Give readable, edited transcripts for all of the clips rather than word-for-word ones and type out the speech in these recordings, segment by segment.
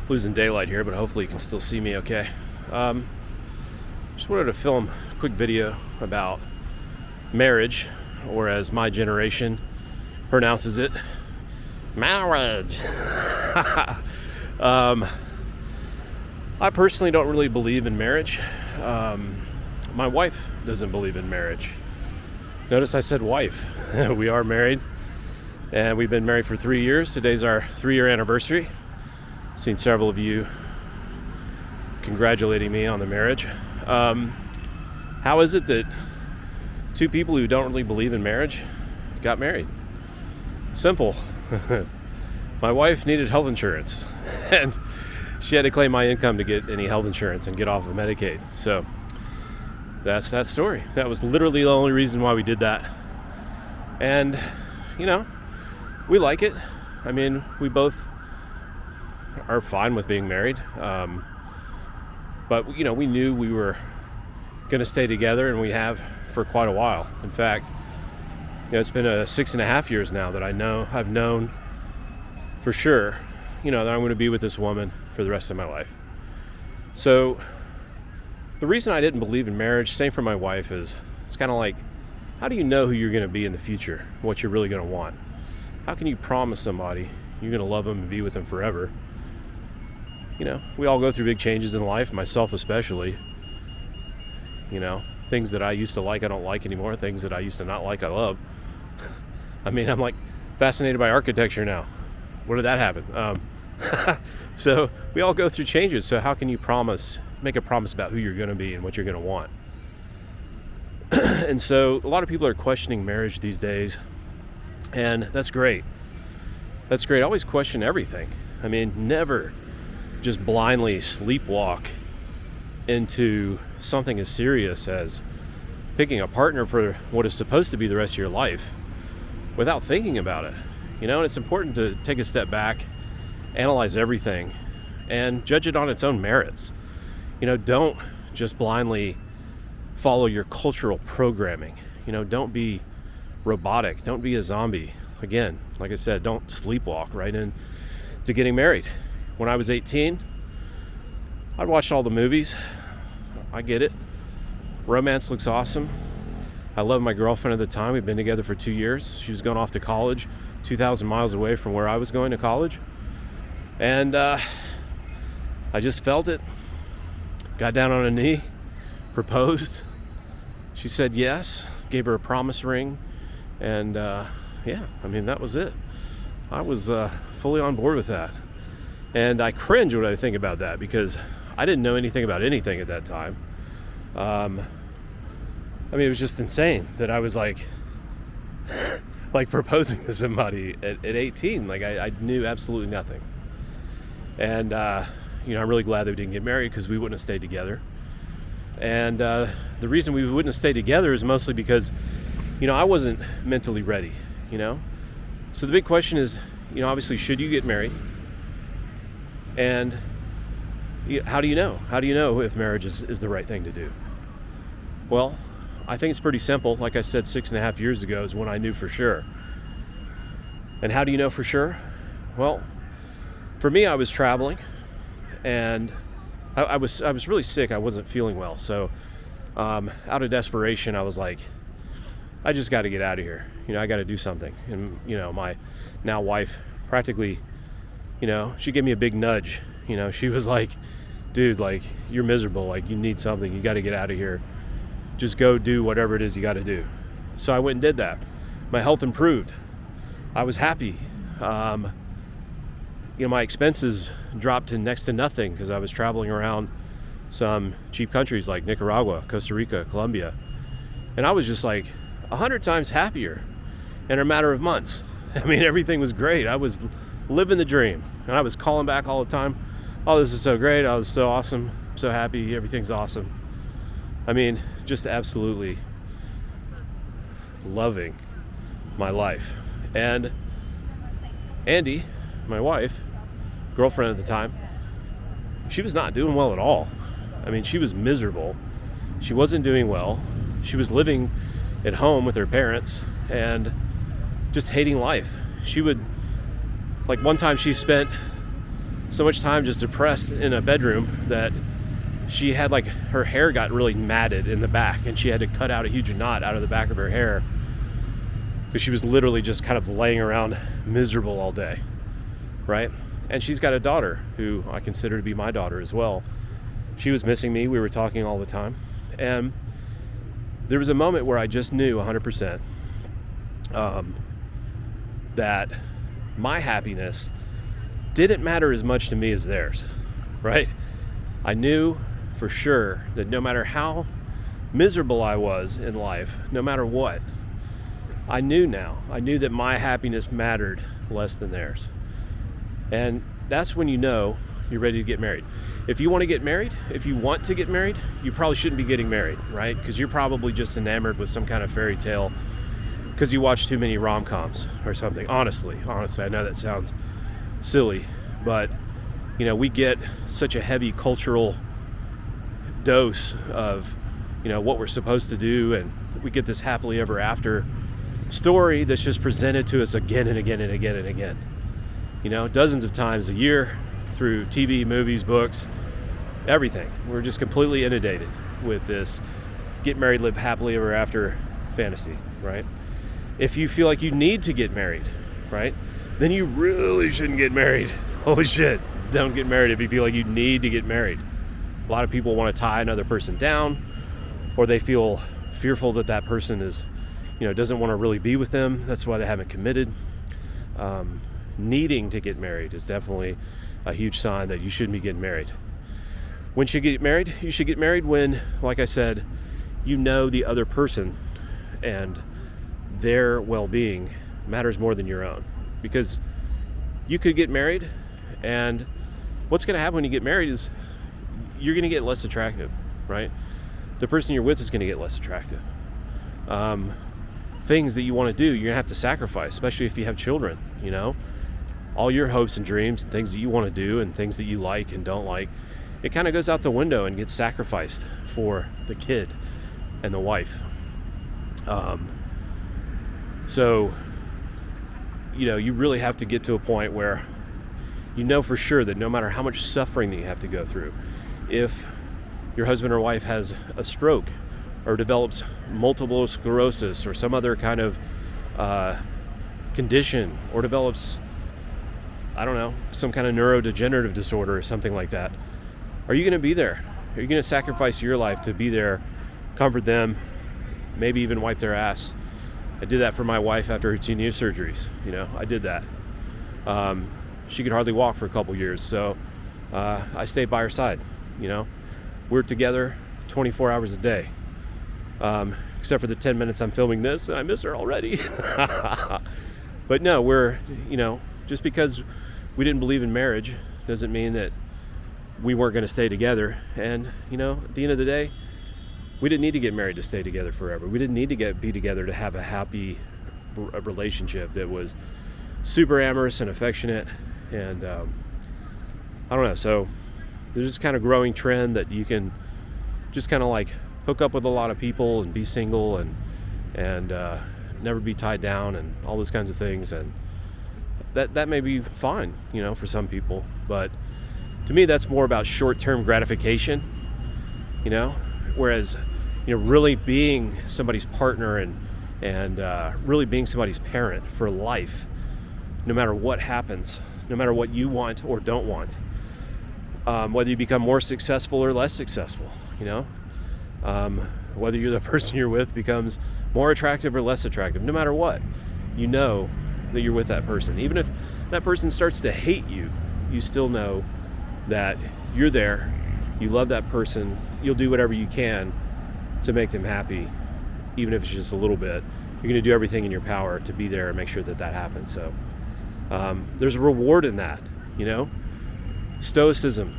losing daylight here, but hopefully you can still see me okay. Just wanted to film a quick video about marriage, or as my generation pronounces it, marriage. I personally don't really believe in marriage. My wife doesn't believe in marriage. Notice I said wife. We are married, and we've been married for 3 years. Today's our 3-year anniversary. Seen several of you congratulating me on the marriage. How is it that two people who don't really believe in marriage got married? Simple. My wife needed health insurance, and she had to claim my income to get any health insurance and get off of Medicaid. So that's that story. That was literally the only reason why we did that. And, we like it. I mean, we both are fine with being married. But, we knew we were going to stay together, and we have for quite a while. In fact, it's been 6.5 years now that I've known for sure, that I'm going to be with this woman for the rest of my life. So the reason I didn't believe in marriage, same for my wife, is it's kind of like, how do you know who you're going to be in the future, what you're really going to want? How can you promise somebody you're going to love them and be with them forever? We all go through big changes in life, myself especially. Things that I used to like, I don't like anymore. Things that I used to not like, I love. I'm like fascinated by architecture now. Where did that happen? So we all go through changes. So how can you make a promise about who you're going to be and what you're going to want? And so a lot of people are questioning marriage these days, and that's great. That's great. I always question everything. Never just blindly sleepwalk into something as serious as picking a partner for what is supposed to be the rest of your life without thinking about it. And it's important to take a step back, analyze everything, and judge it on its own merits. Don't just blindly follow your cultural programming. Don't be robotic. Don't be a zombie. Again, like I said, don't sleepwalk right into getting married. When I was 18, I watched all the movies. I get it. Romance looks awesome. I love my girlfriend at the time. We've been together for 2 years. She was going off to college 2,000 miles away from where I was going to college. And I just felt it. Got down on a knee, proposed. She said yes, gave her a promise ring. And that was it. I was fully on board with that. And I cringe when I think about that, because I didn't know anything about anything at that time. It was just insane that I was like proposing to somebody at 18. I knew absolutely nothing. And, I'm really glad that we didn't get married, because we wouldn't have stayed together. And the reason we wouldn't have stayed together is mostly because, I wasn't mentally ready, So the big question is, obviously, should you get married? And how do you know? How do you know if marriage is the right thing to do? Well, I think it's pretty simple. Like I said, 6.5 years ago is when I knew for sure. And how do you know for sure? Well, for me, I was traveling, and I was really sick. I wasn't feeling well. So out of desperation, I was like, I just got to get out of here. I got to do something. And, my now wife practically, she gave me a big nudge. She was like, dude, you're miserable. You need something. You got to get out of here. Just go do whatever it is you got to do. So I went and did that. My health improved. I was happy. My expenses dropped to next to nothing, because I was traveling around some cheap countries like Nicaragua, Costa Rica, Colombia. And I was just 100 times happier in a matter of months. Everything was great. I was living the dream, and I was calling back all the time. Oh, this is so great. I was so awesome, so happy. Everything's awesome. Just absolutely loving my life. And Andy, my wife, girlfriend at the time, she was not doing well at all. She was miserable. She wasn't doing well. She was living at home with her parents and just hating life. She would, one time she spent so much time just depressed in a bedroom that she had like her hair got really matted in the back, and she had to cut out a huge knot out of the back of her hair because she was literally just kind of laying around miserable all day, right? And she's got a daughter who I consider to be my daughter as well. She was missing me. We were talking all the time. And there was a moment where I just knew 100% that my happiness didn't matter as much to me as theirs, right? I knew for sure that no matter how miserable I was in life, no matter what, I knew that my happiness mattered less than theirs. And that's when you know you're ready to get married. If you want to get married, you probably shouldn't be getting married, right? Because you're probably just enamored with some kind of fairy tale because you watch too many rom-coms or something. Honestly, I know that sounds silly, but we get such a heavy cultural dose of what we're supposed to do, and we get this happily ever after story that's just presented to us again and again and again and again, dozens of times a year through TV, movies, books, everything. We're just completely inundated with this get married, live happily ever after fantasy, right? If you feel like you need to get married, right, then you really shouldn't get married. Holy shit, don't get married if you feel like you need to get married. A lot of people want to tie another person down, or they feel fearful that that person is, doesn't want to really be with them. That's why they haven't committed. Needing to get married is definitely a huge sign that you shouldn't be getting married. When should you get married? You should get married when, like I said, the other person and their well-being matters more than your own. Because you could get married, and what's going to happen when you get married is you're going to get less attractive, right? The person you're with is going to get less attractive. Things that you want to do, you're going to have to sacrifice, especially if you have children, all your hopes and dreams and things that you want to do and things that you like and don't like, it kind of goes out the window and gets sacrificed for the kid and the wife. So you really have to get to a point where for sure that no matter how much suffering that you have to go through, if your husband or wife has a stroke or develops multiple sclerosis or some other kind of condition, or develops, some kind of neurodegenerative disorder or something like that, are you going to be there? Are you going to sacrifice your life to be there, comfort them, maybe even wipe their ass? I did that for my wife after her 2 knee surgeries. I did that. She could hardly walk for a couple years, so I stayed by her side. We're together 24 hours a day, except for the 10 minutes I'm filming this, and I miss her already. But no, we're, just because we didn't believe in marriage doesn't mean that we weren't going to stay together. And, at the end of the day, we didn't need to get married to stay together forever. We didn't need to be together to have a happy relationship that was super amorous and affectionate. And I don't know. So there's this kind of growing trend that you can just kind of like hook up with a lot of people and be single and never be tied down and all those kinds of things. And that may be fine, for some people. But to me, that's more about short-term gratification, whereas, really being somebody's partner and really being somebody's parent for life, no matter what happens, no matter what you want or don't want, whether you become more successful or less successful, whether you're the person you're with becomes more attractive or less attractive, no matter what, that you're with that person. Even if that person starts to hate you, you still know that you're there, you love that person, you'll do whatever you can to make them happy, even if it's just a little bit. You're going to do everything in your power to be there and make sure that happens. So there's a reward in that, stoicism,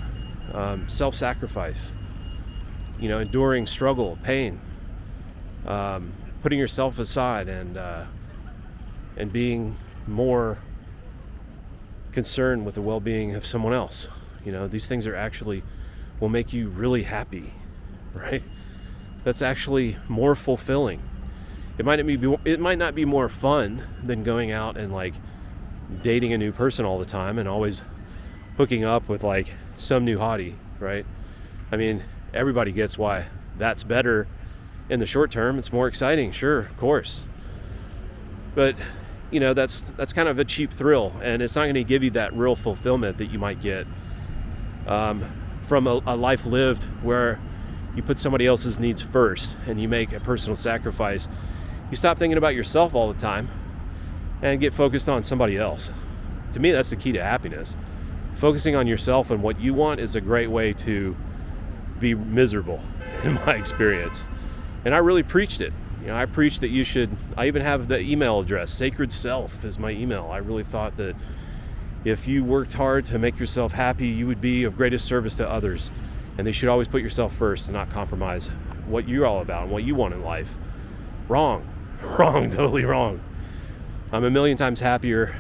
self-sacrifice, enduring struggle, pain, putting yourself aside and being more concerned with the well-being of someone else. These things will make you really happy, right? That's actually more fulfilling. It might not be more fun than going out and like dating a new person all the time and always hooking up with like some new hottie, right? I mean, everybody gets why that's better in the short term. It's more exciting, sure, of course. But, you know, that's kind of a cheap thrill, and it's not going to give you that real fulfillment that you might get from a life lived where you put somebody else's needs first and you make a personal sacrifice. You stop thinking about yourself all the time and get focused on somebody else. To me, that's the key to happiness. Focusing on yourself and what you want is a great way to be miserable, in my experience. And I really preached it. You know, I preached that you should, I even have the email address, Sacred Self is my email. I really thought that if you worked hard to make yourself happy, you would be of greatest service to others. And they should always put yourself first and not compromise what you're all about and what you want in life. Wrong, totally wrong. I'm a million times happier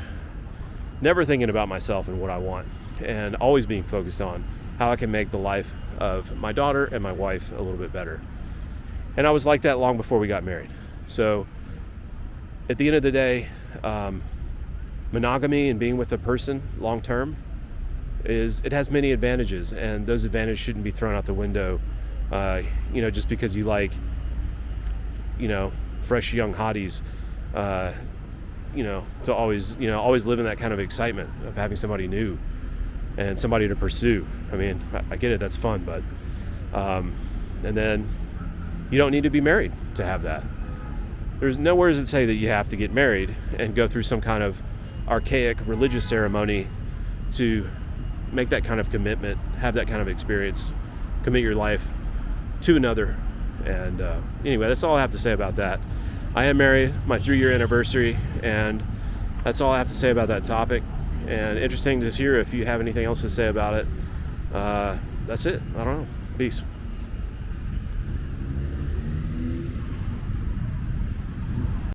never thinking about myself and what I want, and always being focused on how I can make the life of my daughter and my wife a little bit better. And I was like that long before we got married. So at the end of the day, monogamy and being with a person long term it has many advantages, and those advantages shouldn't be thrown out the window, just because you like, fresh young hotties, to always live in that kind of excitement of having somebody new and somebody to pursue. I mean, I get it, that's fun, but and then you don't need to be married to have that. There's nowhere does it say that you have to get married and go through some kind of archaic religious ceremony to make that kind of commitment, have that kind of experience, commit your life to another. And anyway, that's all I have to say about that. I am married, my 3-year anniversary, and that's all I have to say about that topic. And interesting to hear if you have anything else to say about it. That's it. I don't know. Peace.